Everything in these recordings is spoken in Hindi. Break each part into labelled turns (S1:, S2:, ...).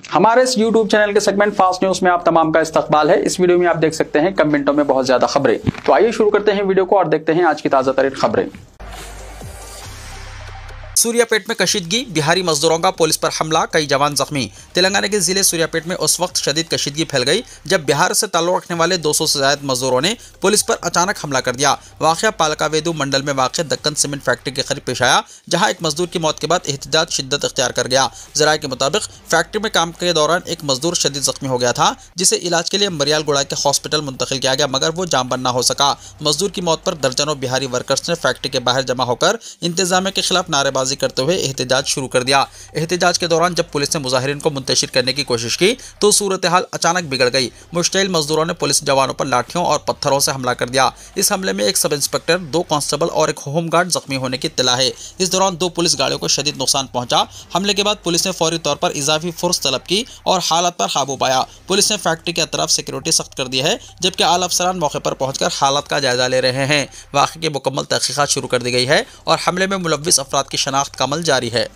S1: हमारे इस YouTube चैनल के सेगमेंट फास्ट न्यूज में आप तमाम का इस्तकबाल है। इस वीडियो में आप देख सकते हैं कम मिनटों में बहुत ज्यादा खबरें। तो आइए शुरू करते हैं वीडियो को और देखते हैं आज की ताजा तरीन खबरें।
S2: सूर्यापेट में कशीदगी, बिहारी मजदूरों का पुलिस पर हमला, कई जवान जख्मी। तेलंगाना के जिले सूर्यापेट में उस वक्त शदीद कशीदगी फैल गई जब बिहार से ताल्लुक रखने वाले 200 से ज्यादा मजदूरों ने पुलिस पर अचानक हमला कर दिया। वाकया पालकावेदु मंडल में वाक़ दक्कन सीमेंट फैक्ट्री के करीब पेश आया, जहां एक मजदूर की मौत के बाद एहतजाज शिद्दत इख्तियार कर गया। जराये के मुताबिक फैक्ट्री में काम के दौरान एक मजदूर शदीद जख्मी हो गया था, जिसे इलाज के लिए मरियालगुड़ा के हॉस्पिटल मुंतकिल किया गया, मगर वो जाम बन न हो सका। मजदूर की मौत पर दर्जनों बिहारी वर्कर्स ने फैक्ट्री के बाहर जमा होकर इंतजामिया के खिलाफ नारेबाजी करते हुए एहतजाज शुरू कर दिया। एहतजाज के दौरान जब पुलिस ने मुजाहिरीन को मुंतशिर करने की कोशिश की तो सूरत हाल अचानक बिगड़ गई। मुश्तइल मजदूरों ने पुलिस जवानों पर लाठियों और पत्थरों से हमला कर दिया। इस हमले में एक सब इंस्पेक्टर, 2 कांस्टेबल और एक होमगार्ड जख्मी होने की इत्तला है। इस दौरान 2 पुलिस गाड़ियों को शदीद नुकसान पहुंचा। हमले के बाद पुलिस ने फौरी तौर पर इजाफी फोर्स तलब की और हालात पर काबू पाया। पुलिस ने फैक्ट्री के अतराफ सिक्योरिटी सख्त कर दी है, जबकि आला अफसरान मौके पर पहुंचकर हालात का जायजा ले रहे हैं। वाक़े की मुकम्मल तहकीकात शुरू कर दी गई है और हमले में मुलव्विस अफराद की शनाख्त का अमल जारी है।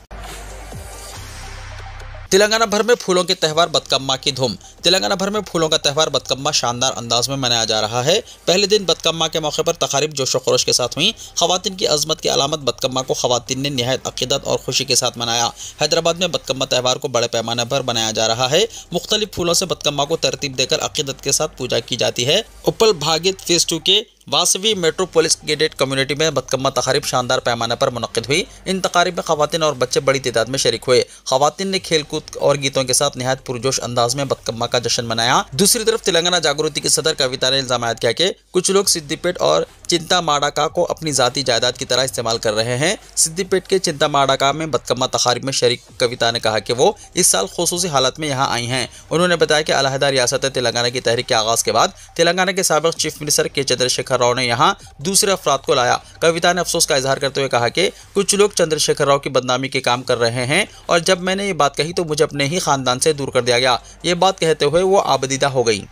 S2: तेलंगाना भर में फूलों के त्यौहार बतकम्मा की धूम। तेलंगाना भर में फूलों का त्यौहार बतकम्मा शानदार अंदाज में मनाया जा रहा है। पहले दिन बतकम्मा के मौके पर तकारीब जोशो खरोश के साथ हुई। खवातीन की अजमत की अलामत बतकम्मा को खवातीन ने निहायत अकीदत और खुशी के साथ मनाया। हैदराबाद में बतकम्मा त्यौहार को बड़े पैमाने पर बनाया जा रहा है। मुख्तलिफ फूलों से बतकम्मा को तरतीब देकर अकीदत के साथ पूजा की जाती है। उपल भागित फेज 2 के वासवी मेट्रोपोलिस गेटेड कम्युनिटी में बतकम्मा तकारीब शानदार पैमाने पर मुनक्किद हुई। इन तकारीब में खवातीन और बच्चे बड़ी तादाद में शरीक हुए। खवातीन ने खेलकूद और गीतों के साथ निहायत पुरजोश अंदाज में बतकम्मा का जश्न मनाया। दूसरी तरफ तेलंगाना जागृति की सदर कविता ने इल्जाम लगाया किया कि कुछ लोग सिद्दीपेट और चिंतामाडाका को अपनी जाती जायदाद की तरह इस्तेमाल कर रहे हैं। सिद्दीपेट के चिंतामाडाका में बतकम्मा तकारीब में शरीक कविता ने कहा कि वो इस साल खुसूसी हालत में यहाँ आई हैं। उन्होंने बताया कि अलहदा रियासत तेलंगाना की तहरीक के आगाज के बाद तेलंगाना के साबिक चीफ मिनिस्टर के चंद्रशेखर राव ने यहाँ दूसरे अफराद को लाया। कविता ने अफसोस का इजहार करते हुए कहा कि कुछ लोग चंद्रशेखर राव की बदनामी के काम कर रहे हैं और जब मैंने ये बात कही तो मुझे अपने ही खानदान से दूर कर दिया गया। ये बात कहते हुए वो आबदीदा हो गई।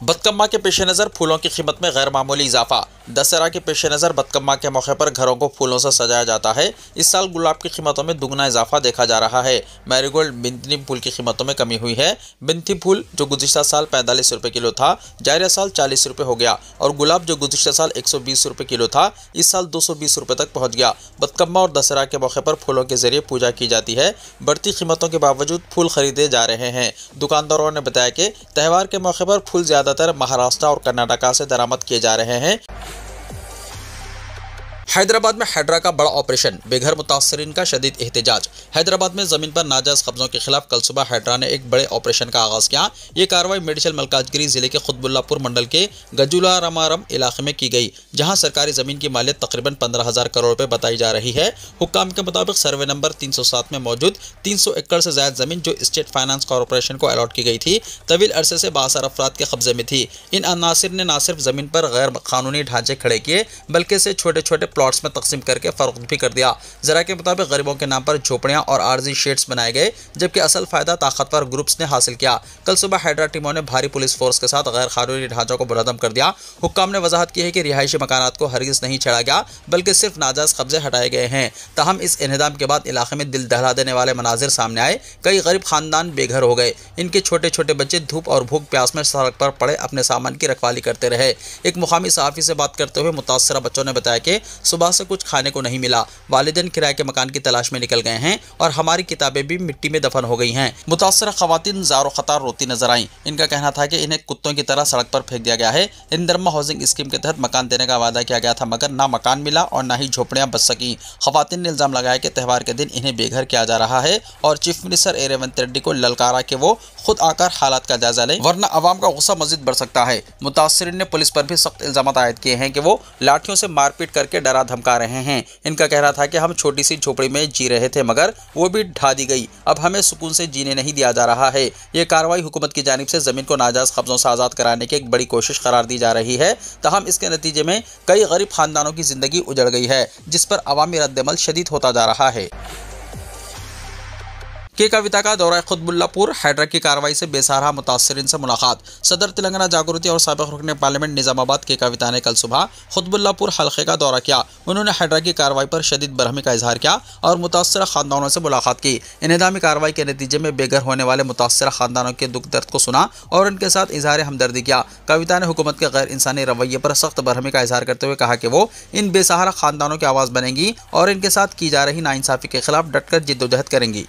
S2: बतकम्मा के पेश नज़र फूलों की कीमत में गैर मामूली इजाफा। दशहरा के पेश नज़र बतकम्मा के मौके पर घरों को फूलों से सजाया जाता है। इस साल गुलाब की कीमतों में दुगना इजाफा देखा जा रहा है। मैरीगोल्ड बिंथनी फूल की कीमतों में कमी हुई है। बिंथनी फूल जो गुज़िश्ता साल 45 रुपये किलो था, जायरा साल 40 रुपये हो गया और गुलाब जो गुज़िश्ता साल 120 रुपये किलो था, इस साल 220 रुपये तक पहुँच गया। बतकम्मा और दशहरा के मौके पर फूलों के जरिए पूजा की जाती है। बढ़ती कीमतों के बावजूद फूल खरीदे जा रहे हैं। दुकानदारों ने बताया कि त्यौहार के मौके पर फूल ज़्यादातर महाराष्ट्र और कर्नाटका से दरामद किए जा रहे हैं। हैदराबाद में हैड्रा का बड़ा ऑपरेशन, बेघर मुतासरीन का शदीद एहतजाज। हैदराबाद में जमीन पर नाजायज कब्जों के खिलाफ कल सुबह हैड्रा ने एक बड़े ऑपरेशन का आगाज किया। ये कार्रवाई मेडिशल मलकाजगिरी जिले के खुतबुल्लापुर मंडल के गजुलारामारम इलाके में की गई, जहां सरकारी जमीन की मालियत तकरीबन 15,000 करोड़ रुपए बताई जा रही है। हुक्काम के मुताबिक सर्वे नंबर 307 में मौजूद 300 एकड़ से ज्यादा जमीन जो स्टेट फाइनेंस कॉरपोरेशन को अलॉट की गई थी, तवील अरसे से 62 अफराद के कब्जे में थी। इन अनासिर ने न सिर्फ जमीन पर गैर कानूनी ढांचे खड़े किए बल्कि इसे छोटे छोटे प्लॉट्स में तकसीम करके फरोख्त भी कर दिया। जरा के मुताबिक गरीबों के नाम पर झोपड़ियां और आर्जी शेड्स बनाए गए, जबकि असल फायदा ताकतवर ग्रुप्स ने हासिल किया। कल सुबह हैड्रा टीमों ने भारी पुलिस फोर्स के साथ गैर कानूनी ढांचों को बुलंद कर दिया। हुक्काम ने वजाहत की है कि रिहायशी मकानात को हरगिज नहीं छेड़ा गया बल्कि सिर्फ नाजायज कब्जे हटाए गए हैं। ताहम इस इन्हदाम के बाद इलाके में दिल दहला देने वाले मनाजिर सामने आए। कई गरीब खानदान बेघर हो गए। इनके छोटे छोटे बच्चे धूप और भूख प्यास में सड़क पर पड़े अपने सामान की रखवाली करते रहे। एक मुकामी सहाफ़ी से बात करते हुए मुतासरा बच्चों ने बताया कि सुबह से कुछ खाने को नहीं मिला। वालिदैन किराए के मकान की तलाश में निकल गए हैं और हमारी किताबें भी मिट्टी में दफन हो गई हैं। मुतासरा खवातीन ज़ारो ख़तार रोती नजर आईं। इनका कहना था कि इन्हें कुत्तों की तरह सड़क पर फेंक दिया गया है। इंदरमा हाउसिंग स्कीम के तहत मकान देने का वादा किया गया था, मगर ना मकान मिला और ना ही झोपड़ियां बच सकी। खवातीन ने इल्जाम लगाया कि त्यौहार के दिन इन्हें बेघर किया जा रहा है और चीफ मिनिस्टर ए रेवंत रेड्डी को ललकारा कि वो खुद आकर हालात का जायजा लें, वरना अवाम का गुस्सा मजीद बढ़ सकता है। मुतासरीन ने पुलिस पर भी सख्त इल्जाम आयद किए हैं कि वो लाठियों से मारपीट करके डरा धमका रहे हैं। इनका कह रहा था कि हम छोटी सी झोपड़ी में जी रहे थे मगर वो भी ढा दी गई, अब हमें सुकून से जीने नहीं दिया जा रहा है। ये कार्रवाई हुकूमत की जानिब से जमीन को नाजायज कब्जों से आज़ाद कराने की एक बड़ी कोशिश करार दी जा रही है। तहम इसके नतीजे में कई गरीब खानदानों की जिंदगी उजड़ गई है, जिस पर अवामी रद्दमल शदीद होता जा रहा है। के कविता का दौरा खुतबुल्लापुर, हैदरा की कार्रवाई से बेसहारा मुतासरीन से मुलाकात। सदर तेलंगाना जागृति और साबिक रुकन पार्लियामेंट निजामाबाद के कविता ने कल सुबह खुतबुल्लापुर हल्के का दौरा किया। उन्होंने हैदरा की कार्रवाई पर शदीद बरहमी का इजहार किया और मुतासरा खानदानों से मुलाकात की। इन्हदामी कार्रवाई के नतीजे में बेघर होने वाले मुतासरा खानदानों के दुख दर्द को सुना और उनके साथ इजहार हमदर्दी किया। कविता ने हुकूमत के गैर इंसानी रवैये पर सख्त बरहमी का इजहार करते हुए कहा कि वो इन बेसहारा खानदानों की आवाज़ बनेंगी और इनके साथ की जा रही नाइंसाफी के खिलाफ डटकर जिद्दोजहद करेंगी।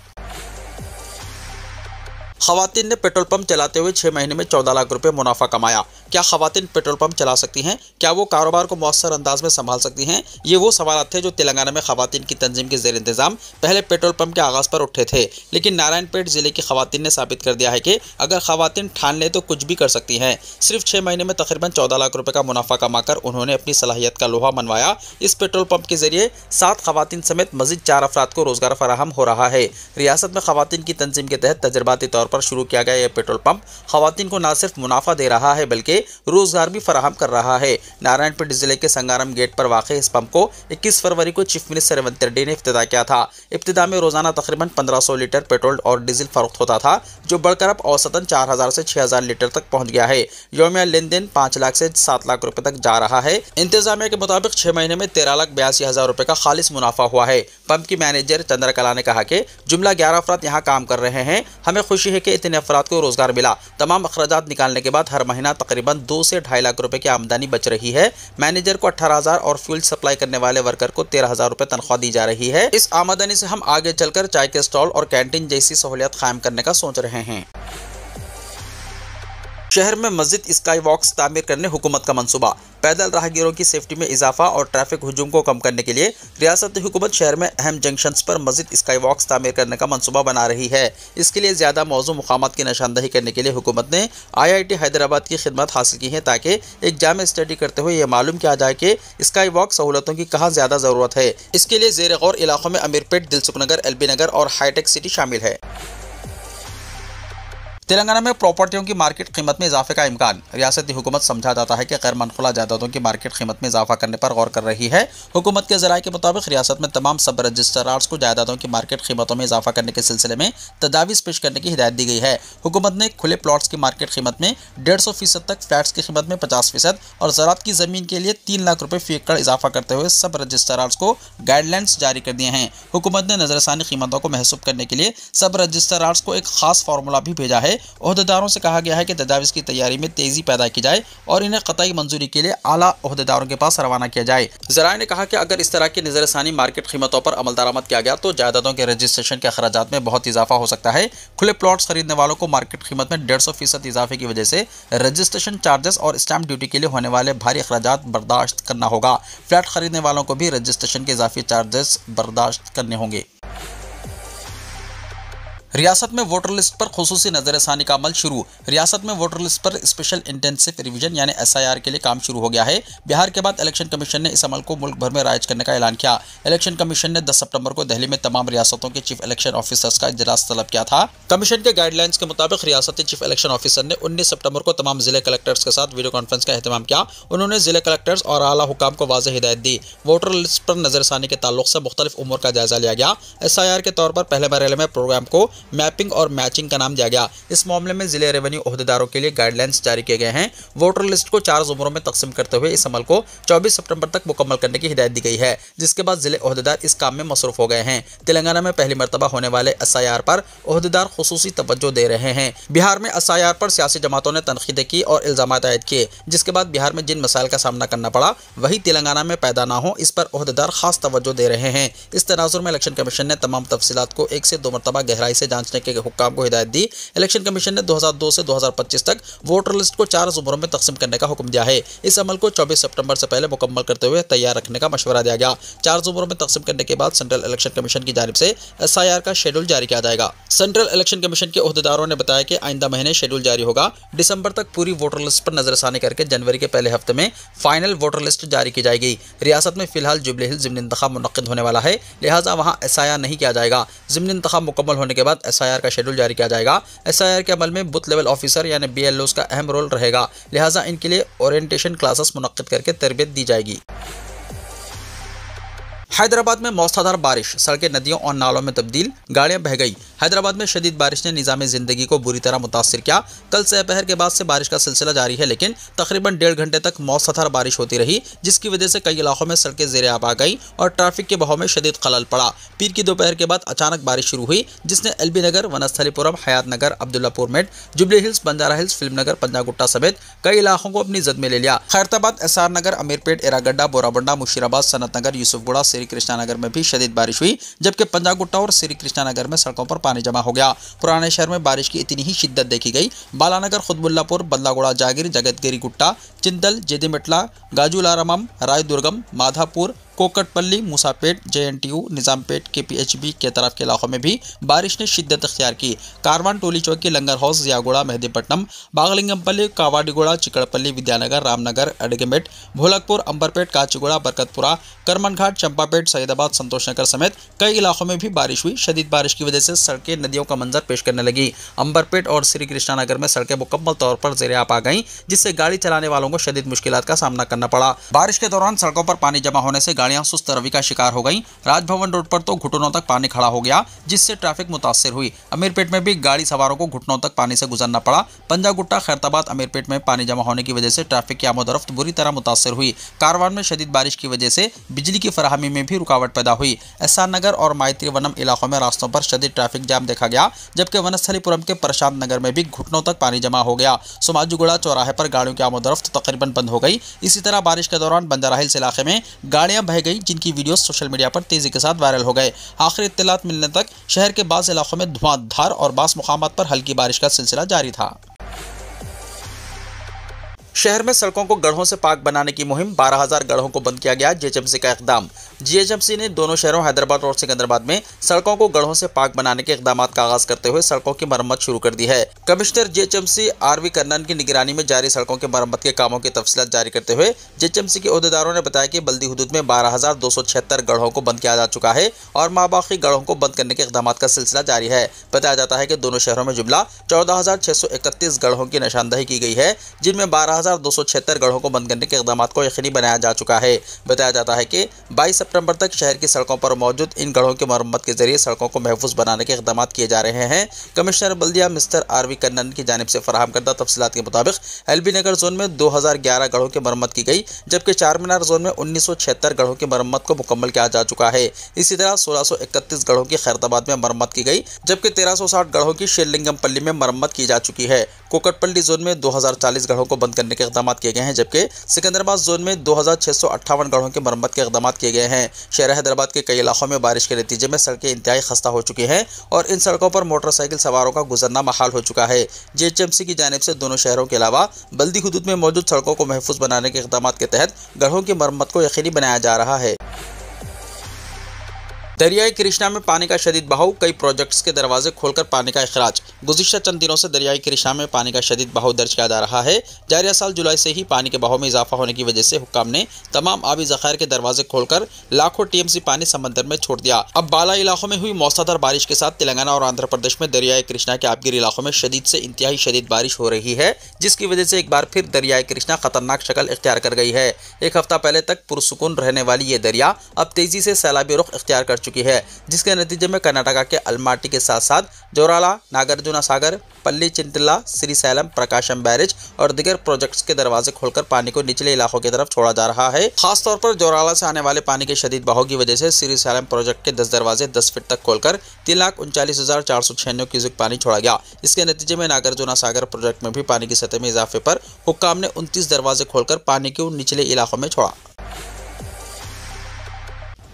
S2: खवातीन ने पेट्रोल पंप चलाते हुए 6 महीने में 14 लाख रुपए मुनाफा कमाया। क्या खवातीन पेट्रोल पंप चला सकती हैं? क्या वो कारोबार को मौसर अंदाज में संभाल सकती हैं? ये वो सवाल थे जो तेलंगाना में खवातीन की तंजीम के ज़ेर इंतजाम पहले पेट्रोल पंप के आगाज़ पर उठे थे। लेकिन नारायणपेट जिले की खवातीन ने साबित कर दिया है कि अगर खवातीन ठान ले तो कुछ भी कर सकती हैं। सिर्फ 6 महीने में तकरीबन 14 लाख रुपए का मुनाफा कमाकर उन्होंने अपनी सलाहियत का लोहा मनवाया। इस पेट्रोल पंप के जरिए 7 खवातीन समेत मजीद 4 अफराद को रोजगार फराहम हो रहा है। रियासत में खवातीन की तंजीम के तहत तजर्बाती तौर पर शुरू किया गया यह पेट्रोल पंप खवातीन को न सिर्फ मुनाफा दे रहा है बल्कि रोजगार भी फराहम कर रहा है। नारायणपेट जिले के संगारम गेट पर वाक़ इस पंप को 21 फरवरी को चीफ मिनिस्टर रेवंत रेड्डी ने इफ्तिताह किया था। इब्तिदा में रोजाना तकरीबन 1500 लीटर पेट्रोल और डीजल फरोख्त होता था, जो बढ़कर अब औसतन 4000 से 6000 लीटर तक पहुंच गया है। यौमिया लेन देन 5 लाख से 7 लाख रुपए तक जा रहा है। इंतजामिया के मुताबिक 6 महीने में 13,82,000 रुपए का खालिस मुनाफा हुआ है। पंप की मैनेजर चंद्रकला ने कहा कि जुमला 11 अफराद यहाँ काम कर रहे हैं। हमें खुशी है कि इतने अफराद को रोजगार मिला। तमाम अखराजात निकालने के बाद हर महीना तकरीबन 2 से 2.5 लाख रुपए की आमदनी बच रही है। मैनेजर को 18,000 और फ्यूल सप्लाई करने वाले वर्कर को 13,000 रुपए तनख्वाह दी जा रही है। इस आमदनी से हम आगे चलकर चाय के स्टॉल और कैंटीन जैसी सहूलियत कायम करने का सोच रहे हैं। शहर में मस्जिद स्काई वॉक्स तामीर करने हुकूमत का मंसूबा। पैदल राहगीरों की सेफ्टी में इजाफा और ट्रैफिक हुजूम को कम करने के लिए रियासती हुकूमत शहर में अहम जंक्शंस पर मस्जिद स्काई वॉक्स तामीर करने का मंसूबा बना रही है। इसके लिए ज़्यादा मौजू मुकामात की निशानदही करने के लिए हुकूमत ने IIT हैदराबाद की खिदमत हासिल की है, ताकि एक जाम स्टडी करते हुए यह मालूम किया जाए कि स्काई वॉक सहूलतों की कहाँ ज़्यादा ज़रूरत है। इसके लिए ज़ेर गौर इलाकों में अमीरपेट, दिलसुख नगर, LB नगर और हाईटेक सिटी शामिल है। तेलंगाना में प्रॉपर्टियों की मार्केट कीमत में इजाफे का इम्कान। रियासती हुकूमत समझा जाता है कि गैर मनखुला जायदादों की मार्केट कीमत में इजाफा करने पर गौर कर रही है। हुकूमत के ज़राए के मुताबिक रियासत में तमाम सब रजिस्ट्रार्स को जायदादों की मार्केट कीमतों में इजाफा करने के सिलसिले में तजावीज़ पेश करने की हिदायत दी गई है। हुकूमत ने खुले प्लॉट्स की मार्केट कीमत में 150% तक, फ्लैट्स की कीमत में 50% और ज़राअत की ज़मीन के लिए 3 लाख रुपये फी एकड़ इजाफा करते हुए सब रजिस्ट्रार्स को गाइडलाइंस जारी कर दिए हैं। हुकूमत ने नजरसानी कीमतों को महसूब करने के लिए सब रजिस्ट्रार्स को एक खास फार्मूला भी भेजा है। ओहदेदारों कहा गया है कि तजावीज़ की तैयारी में तेजी पैदा की जाए और इन्हें कतई मंजूरी के लिए आला ओहदेदारों के पास रवाना किया जाए। ज़राए ने कहा कि अगर इस तरह की नज़रसानी मार्केट कीमतों पर अमल दरामद किया गया तो जायदादों के रजिस्ट्रेशन के अखराजात में बहुत इजाफा हो सकता है। खुले प्लॉट्स खरीदने वालों को मार्केट कीमत में 150% इजाफे की वजह से रजिस्ट्रेशन चार्जेस और स्टैम्प ड्यूटी के लिए होने वाले भारी अखराजात बर्दाश्त करना होगा। फ्लैट खरीदने वालों को भी रजिस्ट्रेशन के इजाफी चार्जेस बर्दाश्त करने होंगे। रियासत में वोटर लिस्ट पर खुसूसी नजरसानी का अमल शुरू। रियासत में वोटर लिस्ट पर स्पेशल इंटेंसिव रिवीजन यानी SIR के लिए काम शुरू हो गया है। बिहार के बाद इलेक्शन कमीशन ने इस अमल को मुल्क भर में राइज करने का ऐलान किया। इलेक्शन कमीशन ने 10 सितंबर को दिल्ली में तमाम रियासतों के चीफ इलेक्शन ऑफिसर्स का इजलास तलब किया था। कमीशन के गाइडलाइंस के मुताबिक रियासती चीफ इलेक्शन ऑफिसर ने 19 सितंबर को तमाम जिले कलेक्टर्स के साथ वीडियो कॉन्फ्रेंस का एहतमाम किया। उन्होंने जिले कलेक्टर्स और आला हुकाम को वाज़ेह हिदायत दी। वोटर लिस्ट पर नजरसानी के ताल्लुक से मुख्तलिफ उमूर का जायजा लिया गया। SIR के तौर पर पहले मरहले में प्रोग्राम को मैपिंग और मैचिंग का नाम दिया गया। इस मामले में जिले रेवेन्यू ओहदेदारों के लिए गाइडलाइंस जारी किए गए हैं। वोटर लिस्ट को 4 ज़ुमरों में तकसीम करते हुए इस अमल को 24 सितंबर तक मुकम्मल करने की हिदायत दी गई है, जिसके बाद जिले ओहदेदार इस काम में मसरूफ हो गए हैं। तेलंगाना में पहली मरतबा होने वाले SIR पर ओहदेदार खुसूसी तवज्जो दे रहे हैं। बिहार में SIR पर सियासी जमातों ने तनकीदें की और इल्जामात आयद किए, जिसके बाद बिहार में जिन मसाइल का सामना करना पड़ा वही तेलंगाना में पैदा ना हो, इस पर ओहदेदार खास तवज्जो दे रहे हैं। इस तनाजुर में इलेक्शन कमीशन ने तमाम तफसीलात को 1 से 2 मरतबा गहराई से जांचने के हुक्काम को हिदायत दी। इलेक्शन कमीशन ने 2002 से 2025 तक वोटर लिस्ट को 4 ज़ुमरों में तकसीम करने का हुक्म दिया है। इस अमल को 24 सितंबर से पहले मुकम्मल करते हुए तैयार रखने का मशवरा दिया गया। 4 ज़ुमरों में तकसीम करने के बाद सेंट्रल इलेक्शन कमीशन की जानिब से SIR का शेड्यूल जारी किया जाएगा। सेंट्रल इलेक्शन कमीशन के ओहदेदारों ने बताया कि आइंदा महीने शेड्यूल जारी होगा। दिसंबर तक पूरी वोटर लिस्ट पर नजरसानी करके जनवरी के पहले हफ्ते में फाइनल वोटर लिस्ट जारी की जाएगी। रियासत में फिलहाल जुबली हिल्स ज़िमनी इंतखाब मुनक्किद होने वाला है, लिहाजा वहाँ SIR नहीं किया जाएगा। ज़िमनी इंतखाब मुकम्मल होने के बाद SIR का शेड्यूल जारी किया जाएगा। SIR के अमल में बूथ लेवल ऑफिसर यानी BLOs का अहम रोल रहेगा, लिहाजा इनके लिए ओरिएंटेशन क्लासेस मुनक्किद करके तरबियत दी जाएगी। हैदराबाद में मौसलाधार बारिश, सड़कें नदियों और नालों में तब्दील, गाड़ियां बह गई। हैदराबाद में शदीद बारिश ने निज़ाम जिंदगी को बुरी तरह मुतासिर किया। कल से दोपहर के बाद से बारिश का सिलसिला जारी है, लेकिन तकरीबन 1.5 घंटे तक मौसलाधार बारिश होती रही, जिसकी वजह से कई इलाकों में सड़कें ज़ेरे आब आ गई और ट्रैफिक के बहाव में शदीद खलल पड़ा। पीर की दोपहर के बाद अचानक बारिश शुरू हुई, जिसने LB Nagar, Vanasthalipuram, Hayath Nagar, Abdullapurmet, Jubilee Hills, Banjara Hills, Film Nagar, Punjagutta समेत कई इलाकों को अपनी जद में ले लिया। खैरताबाद, एसआर नगर, अमीरपेट, एरागड्डा, बोराबंडा, मुशीराबाद, सनत नगर, यूसुफगुड़ा, श्री कृष्णा नगर में भी शदीद बारिश हुई, जबकि पंजागुट्टा और श्री कृष्णा नगर में सड़कों पर पानी जमा हो गया। पुराने शहर में बारिश की इतनी ही शिद्दत देखी गई। बालानगर, खुतबुल्लापुर, बदलागुड़ा, जागीर, जगतगिरी गुट्टा, चिंतल, जेदीमेटला, गाजुलारामम, रायदुर्गम, माधापुर, कोकटपल्ली, मूसापेट, जेएनटीयू, निजामपेट, केपीएचबी के तरफ के इलाकों में भी बारिश ने शिद्दत अख्तियार की। कारवान, टोली चौकी, लंगर हाउस, जियागुड़ा, मेहदीपट्टनम, बागलिंगमपल्ली, कावाडीगुड़ा, चिकड़पल्ली, विद्यानगर, रामनगर, अडगेमेट, भोलकपुर, अंबरपेट, काचीगुड़ा, बरकतपुरा, करमनघाट, चंपापेट, सैदाबाद, संतोष नगर समेत कई इलाकों में भी बारिश हुई। शदीद बारिश की वजह से सड़कें नदियों का मंजर पेश करने लगी। अंबरपेट और श्री कृष्णा नगर में सड़कें मुकम्मल तौर पर ज़ेरे आब आ गईं, जिससे गाड़ी चलाने वालों को शदीद मुश्किलात का सामना करना पड़ा। बारिश के दौरान सड़कों पर पानी जमा होने से गाड़ियां सुस्त रवि का शिकार हो गईं। राजभवन रोड पर तो घुटनों तक पानी खड़ा हो गया, जिससे ट्रैफिक मुतासिर हुई। अमीरपेट में भी गाड़ी सवारों को घुटनों तक पानी से गुजरना पड़ा। पंजागुट्टा, खैरताबाद, अमीरपेट में पानी जमा होने की वजह से ट्रैफिक की आमदोरफ्त बुरी तरह मुतासिर हुई। कारवान में शदीद बारिश की वजह से बिजली की फराहमी में भी रुकावट पैदा हुई। एसआर नगर और माइत्रीवनम इलाकों में रास्तों पर शदीद ट्रैफिक जाम देखा गया, जबकि वनस्थलीपुरम के प्रशांत नगर में भी घुटनों तक पानी जमा हो गया। सोमाजुगुड़ा चौराहे पर गाड़ियों की आमदोरफ्त तकरीबन बंद हो गई। इसी तरह बारिश के दौरान बंजारा हिल्स इलाके में गाड़ियां बह गई, जिनकी वीडियो सोशल मीडिया पर तेजी के साथ वायरल हो गए। आखिरी इत्तलात मिलने तक शहर के बाज़ इलाकों में धुआंधार और बास मुकामात पर हल्की बारिश का सिलसिला जारी था। शहर में सड़कों को गड्ढों से पाक बनाने की मुहिम, 12,000 गड्ढों को बंद किया गया। जीएचएमसी का इकदाम। जीएचएमसी ने दोनों शहरों हैदराबाद और सिकंदराबाद में सड़कों को गड्ढों से पाक बनाने के इकदाम का आगाज करते हुए सड़कों की मरम्मत शुरू कर दी है। कमिश्नर जीएचएमसी आरवी कन्नन की निगरानी में जारी सड़कों की मरम्मत के कामों की तफसीलात जारी करते हुए जीएचएमसी के ओहदेदारों ने बताया कि बल्दी हुदूद में 12,276 गड्ढों को बंद किया जा चुका है और माबाकी गड्ढों को बंद करने के इकदाम का सिलसिला जारी है। बताया जाता है कि दोनों शहरों में जुमला 14,631 गड्ढों की निशानदही की गई है, जिनमें 12,276 गड्ढों को बंद करने के इकदाम को यकीनी बनाया जा चुका है। बताया जाता है कि 22 सितंबर तक शहर की सड़कों पर मौजूद इन गड्ढों की मरम्मत के जरिए सड़कों को महफूज बनाने के इकदाम किए जा रहे हैं। कमिश्नर बल्दिया मिस्टर आरवी कन्नन की जानिब से फराहम करदा तफसीलात के मुताबिक एलबी नगर जोन में 2011 गड्ढों की मरम्मत की गई, जबकि चार मीनार जोन में 1976 गड्ढों की मरम्मत को मुकम्मल किया जा चुका है। इसी तरह 1631 गड्ढों की खैरताबाद में मरम्मत की गई, जबकि 1360 गड्ढों की शेरलिंगमपल्ली में मरम्मत की जा चुकी है। कोकटपल्ली जोन में 2040 गड्ढों को बंद करने के इकदाम किए गए हैं, जबकि सिकंदराबाद जोन में 2658 गड्ढों की मरम्मत के इकदाम किए गए हैं। शहर हैदराबाद के कई इलाकों में बारिश के नतीजे में सड़कें इंतहाई खस्ता हो चुकी हैं और इन सड़कों पर मोटरसाइकिल सवारों का गुजरना महाल हो चुका है। जीएचएमसी की जानिब से दोनों शहरों के अलावा बल्दी हुदूद में मौजूद सड़कों को महफूज बनाने के इकदाम के तहत गड्ढों की मरम्मत को यकीनी बनाया जा रहा है। दरियाई कृष्णा में पानी का शदीद बहाव, कई प्रोजेक्ट्स के दरवाजे खोलकर पानी का इखराज। गुज़िश्ता चंद दिनों से दरियाई कृष्णा में पानी का शदीद बहाव दर्ज किया जा रहा है। जारिया साल जुलाई से ही पानी के बहाव में इजाफा होने की वजह से हुक्काम ने तमाम आबी ज़खायर के दरवाजे खोलकर लाखों टीएमसी पानी समंदर में छोड़ दिया। अब बाला इलाकों में हुई मौसलाधार बारिश के साथ तेलंगाना और आंध्र प्रदेश में दरियाई कृष्णा के आबगिर इलाकों में शदीद से इंतहाई शदीद बारिश हो रही है, जिसकी वजह से एक बार फिर दरियाई कृष्णा खतरनाक शक्ल इख्तियार कर गई है। एक हफ्ता पहले तक पुरसुकून रहने वाली ये दरिया अब तेजी से सैलाबी रुख इख्तियार कर चुकी है, जिसके नतीजे में कर्नाटका के अलमाटी के साथ साथ जोराला, नागार्जुना सागर, पल्ली चिंतला, श्रीसैलम, प्रकाशम बैरेज और दीगर प्रोजेक्ट्स के दरवाजे खोलकर पानी को निचले इलाकों की तरफ छोड़ा जा रहा है। खासतौर पर जोराला से आने वाले पानी के शदीद बहाव की वजह से श्रीसैलम प्रोजेक्ट के 10 दरवाजे 10 फीट तक खोलकर 3,39,496 क्यूसेक पानी छोड़ा गया। इसके नतीजे में नागार्जुना सागर प्रोजेक्ट में भी पानी की सतह में इजाफे पर हुक्काम ने 29 दरवाजे खोलकर पानी को निचले इलाकों में छोड़ा।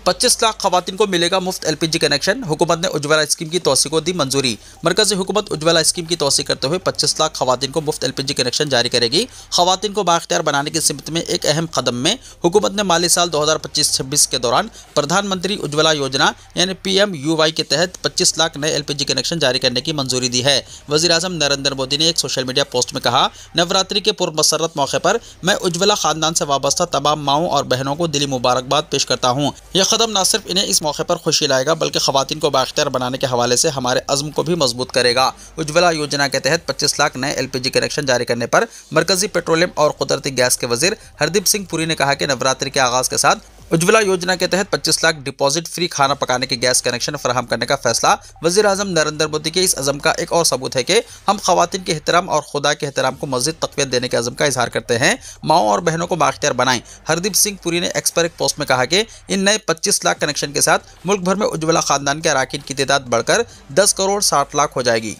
S2: 25 लाख खवातीन को मिलेगा मुफ्त एलपीजी कनेक्शन, हुकूमत ने उज्ज्वला स्कीम की तोसी को दी मंजूरी। मरकजी हुकूमत उज्ज्वला स्कीम की तोसी करते हुए 25 लाख खवातीन को मुफ्त एलपीजी कनेक्शन जारी करेगी। खवातीन को बाख्तियार बनाने की सिमत में एक अहम कदम में हुकूमत ने माली साल 2025-26 के दौरान प्रधानमंत्री उज्ज्वला योजना यानी PMUY के तहत 25 लाख नए एलपीजी कनेक्शन जारी करने की मंजूरी दी है। वज़ीर-ए-आज़म नरेंद्र मोदी ने एक सोशल मीडिया पोस्ट में कहा, नवरात्रि के पूर्व मसरत मौके पर मैं उज्ज्वला खानदान से वाबस्ता तमाम माओं और बहनों को दिली मुबारकबाद पेश करता हूँ। यह कदम न सिर्फ इन्हें इस मौके पर खुशी लाएगा बल्कि खवातीन को बाख्तियार बनाने के हवाले से हमारे अज़्म को भी मजबूत करेगा। उज्ज्वला योजना के तहत 25 लाख नए एलपीजी कनेक्शन जारी करने पर मरकजी पेट्रोलियम और कुदरती गैस के वजीर हरदीप सिंह पुरी ने कहा कि नवरात्रि के आगाज़ के साथ उज्ज्वला योजना के तहत 25 लाख डिपॉजिट फ्री खाना पकाने के गैस कनेक्शन फराहम करने का फैसला। वज़ीर-ए-आज़म नरेंद्र मोदी के इस अज़म का एक और सबूत है कि हम ख़वातीन के एहतराम और खुदा के एहतराम को मज़ीद तक़वियत देने के अज़म का इजहार करते हैं। माओं और बहनों को बाख्तियार बनाएं। हरदीप सिंह पुरी ने एक्स पर एक पोस्ट में कहा कि इन नए 25 लाख कनेक्शन के साथ मुल्क भर में उज्ज्वला खानदान के अराकीन की तादाद बढ़कर 10 करोड़ 60 लाख हो जाएगी।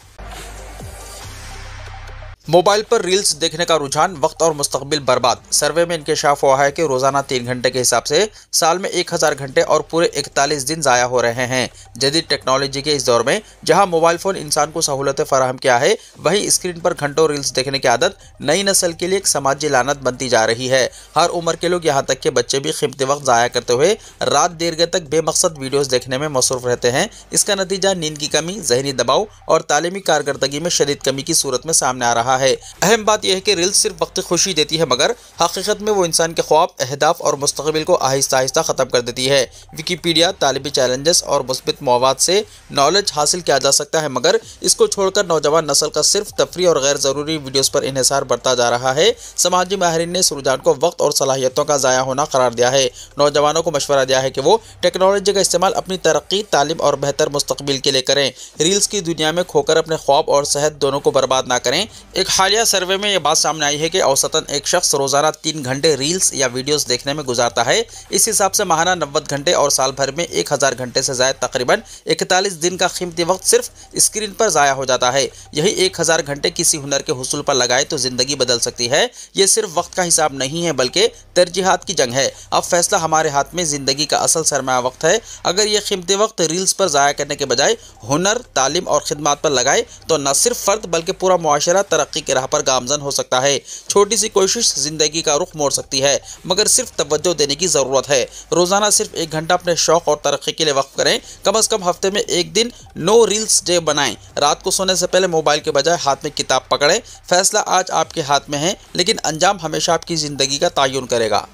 S2: मोबाइल पर रील्स देखने का रुझान वक्त और मुस्तकबिल बर्बाद। सर्वे में इंकशाफ हुआ है कि रोजाना 3 घंटे के हिसाब से साल में 1000 घंटे और पूरे 41 दिन ज़ाया हो रहे हैं। जदीद टेक्नोलॉजी के इस दौर में जहां मोबाइल फ़ोन इंसान को सहूलतें फराहम किया है, वहीं स्क्रीन पर घंटों रील्स देखने की आदत नई नस्ल के लिए एक समाजी लानत बनती जा रही है। हर उम्र के लोग, यहाँ तक के बच्चे भी कीमती वक्त ज़ाया करते हुए रात देर तक बेमकसद वीडियोज़ देखने में मसरूफ़ रहते हैं। इसका नतीजा नींद की कमी, ज़हनी दबाव और तालीमी कारकर्दगी में शदीद कमी की सूरत में सामने आ रहा है। अहम बात यह है कि रील्स सिर्फ वक्त खुशी देती है, मगर हकीकत में वो इंसान के ख्वाब, अहदाफ और मुस्तकबिल को आहिस्ता आहिस्ता ख़त्म कर देती है। विकीपीडिया तालिबी चैलेंजेस और मुस्बित मवाद से नॉलेज हासिल किया जा सकता है, मगर इसको छोड़कर नौजवान नस्ल का सिर्फ तफरी और गैर ज़रूरी वीडियोज़ पर इन्हिसार बढ़ता जा रहा है। समाजी माहिरीन ने इस रुझान को वक्त और सलाहियतों का ज़ाया होना करार दिया है। नौजवानों को मशवरा दिया है कि वो टेक्नोलॉजी का इस्तेमाल अपनी तरक्की, तालीम और बेहतर मुस्तकबिल के लिए करें। रील्स की दुनिया में खोकर अपने ख्वाब और सेहत दोनों को बर्बाद ना करें। एक हालिया सर्वे में यह बात सामने आई है कि औसतन एक शख्स रोजाना 3 घंटे रील्स या वीडियोस देखने में गुजारता है। इस हिसाब से माहाना 90 घंटे और साल भर में 1000 घंटे से ज़ायद तकरीबन 41 दिन का कीमती वक्त सिर्फ स्क्रीन पर ज़ाया हो जाता है। यही 1000 घंटे किसी हुनर के हुसूल पर लगाए तो ज़िंदगी बदल सकती है। ये सिर्फ वक्त का हिसाब नहीं है, बल्कि तरजीहात की जंग है। अब फैसला हमारे हाथ में। ज़िंदगी का असल सरमाया वक्त है। अगर ये कीमती वक्त रील्स पर ज़ाया करने के बजाय हुनर, तालीम और खिदमात पर लगाए तो न सिर्फ फ़र्द बल्कि पूरा मुआशरा तरक्की की राह पर गामजन हो सकता है। छोटी सी कोशिश जिंदगी का रुख मोड़ सकती है, मगर सिर्फ तवज्जो देने की ज़रूरत है। रोज़ाना सिर्फ 1 घंटा अपने शौक़ और तरक्की के लिए वक्फ करें। कम अज़ कम हफ्ते में 1 दिन नो रील्स डे बनाएं। रात को सोने से पहले मोबाइल के बजाय हाथ में किताब पकड़ें। फैसला आज आपके हाथ में है, लेकिन अंजाम हमेशा आपकी ज़िंदगी का तयन करेगा।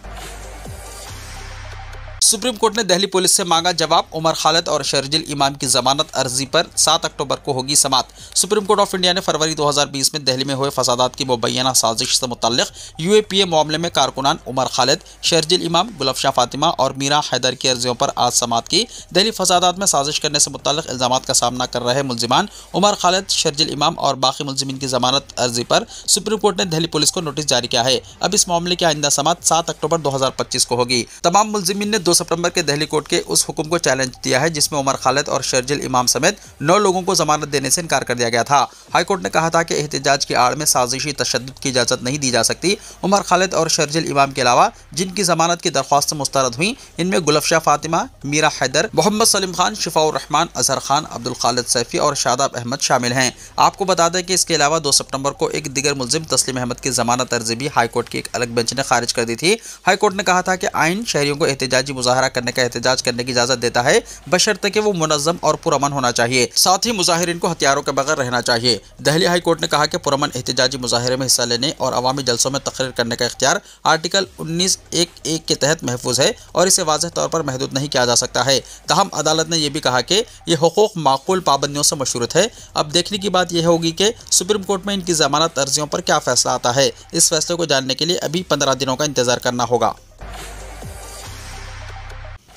S2: सुप्रीम कोर्ट ने दिल्ली पुलिस से मांगा जवाब। उमर खालिद और शर्जिल इमाम की जमानत अर्जी पर 7 अक्टूबर को होगी समाअत। सुप्रीम कोर्ट ऑफ इंडिया ने फरवरी 2020 में दिल्ली में हुए फसादात की मुबैना साजिश से मुतल्लिक UAPA मामले में कारकुनान उमर खालिद, शर्जिल इमाम, गुलफ्शा फातिमा और मीरा हैदर की अर्जियों पर आज समाअत की। दिल्ली फसादात में साजिश करने से मुतल्लिक इल्जामात का सामना कर रहे मुलजिमान उमर खालिद, शर्जिल इमाम और बाकी मुलजिमीन की जमानत अर्जी पर सुप्रीम कोर्ट ने दिल्ली पुलिस को नोटिस जारी किया है। अब इस मामले की आइंदा समाअत 7 अक्टूबर 2025 को होगी। तमाम मुलजिमीन ने 2 सितंबर के दिल्ली कोर्ट के उस हुक्म को चैलेंज दिया है जिसमें उमर खालिद और शर्जिल इमाम समेत 9 लोगों को जमानत देने से इनकार कर दिया गया था। हाईकोर्ट ने कहा था कि एहतजाज की आड़ में साजिशी तशद्दुद की इजाज़त नहीं दी जा सकती। उमर खालिद और शर्जिल इमाम के अलावा जिनकी जमानत की दरख्वास्त मुस्तरद हुई, इनमें गुलफ्शा फातिमा, मीरा हैदर, मोहम्मद सलीम खान, शिफाउर रहमान, अजहर खान, अब्दुल खालिद सैफी और शादाब अहमद शामिल हैं। आपको बता दें कि इसके अलावा 2 सितंबर को एक दिगर मुलजिम तस्लीम अहमद की जमानत अर्जी भी हाईकोर्ट की एक अलग बेंच ने खारिज कर दी थी। हाईकोर्ट ने कहा था कि आइन शहरियों को एहतजाजी मुजाहरा करने का एहतजाज करने की इजाजत देता है, बशर्ते कि वो मुनज़्ज़म और पुरअमन होना चाहिए। साथ ही मुजाहिरीन को हथियारों के बगैर रहना चाहिए। दिल्ली हाई कोर्ट ने कहा कि पुरअमन एहतजाजी मुजाहिरे में हिस्सा लेने और अवामी जलसों में तकरीर करने का इख्तियार आर्टिकल 19(1)(1) के तहत महफूज है और इसे वाज़ेह तौर पर महदूद नहीं किया जा सकता है। ताहम अदालत ने यह भी कहा कि ये हुकूक माकूल पाबंदियों से मशरूत है। अब देखने की बात यह होगी कि सुप्रीम कोर्ट में इनकी जमानत अर्जियों पर क्या फैसला आता है। इस फैसले को जानने के लिए अभी 15 दिनों का इंतजार करना होगा।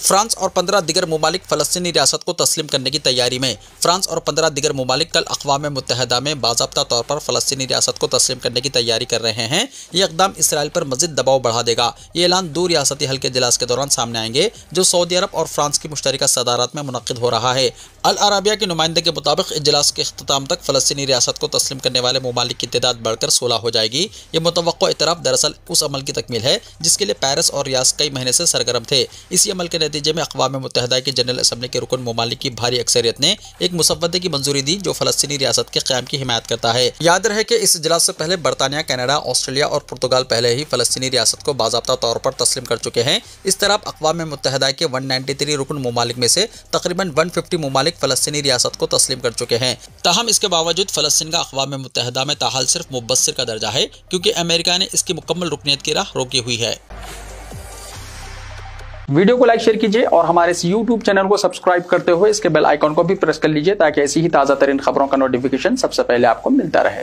S2: फ्रांस और 15 दिगर मुमालिक फ़लस्तीनी रियासत को तस्लीम करने की तैयारी में। फ्रांस और 15 दिगर मुमालिक कल अक़वाम मुत्तहिदा में बाज़ाब्ता तौर पर फ़लस्तीनी रियासत को तस्लीम करने की तैयारी कर रहे हैं। ये इक़दाम इसराइल पर मज़ीद दबाव बढ़ा देगा। ये ऐलान 2 रियासती हल के इजलास के दौरान सामने आएंगे जो सऊदी अरब और फ्रांस की मुश्तरका सदारत में मुनक़्क़िद हो रहा है। अल अराबिया के नुमाइंदे के मुताबिक इजलास के इख्तिताम तक फ़लस्तीनी रियासत को तस्लीम करने वाले मुमालिक की तादाद बढ़कर 16 हो जाएगी। ये मुतवक्को इतराफ़ दरअसल उस अमल की तकमील है जिसके लिए पेरिस और रियास कई महीने से सरगर्म थे। इसी अमल के नतीजे में अक़वाम मुत्तहिदा की जनरल असम्बली के रुकन मुमालिक की भारी अक्सरियत ने एक मुसव्वदे की मंजूरी दी जो फ़लस्तीनी रियासत के क़याम की हिमायत करता है। याद रहे कि इस इजलास से पहले बरतानिया, कनाडा, ऑस्ट्रेलिया और पुर्तगाल पहले ही फ़लस्तीनी रियासत को बाज़ाब्ता तौर पर तस्लीम कर चुके हैं। इस तरह अक़वाम मुत्तहिदा के 193 रुकन मुमालिक में से तकरीबन 150 मुमालिक फ़लस्तीनी रियासत को तस्लीम कर चुके हैं। ताहम इसके बावजूद फ़लस्तीन का अक़वाम मुत्तहिदा में ताहाल सिर्फ मुबस्सिर का दर्जा है क्योंकि अमेरिका ने इसकी मुकम्मल रुकनीत की राह रोकी हुई है।
S1: वीडियो को लाइक शेयर कीजिए और हमारे इस YouTube चैनल को सब्सक्राइब करते हुए इसके बेल आइकॉन को भी प्रेस कर लीजिए ताकि ऐसी ही ताज़ा तरीन खबरों का नोटिफिकेशन सबसे पहले आपको मिलता रहे।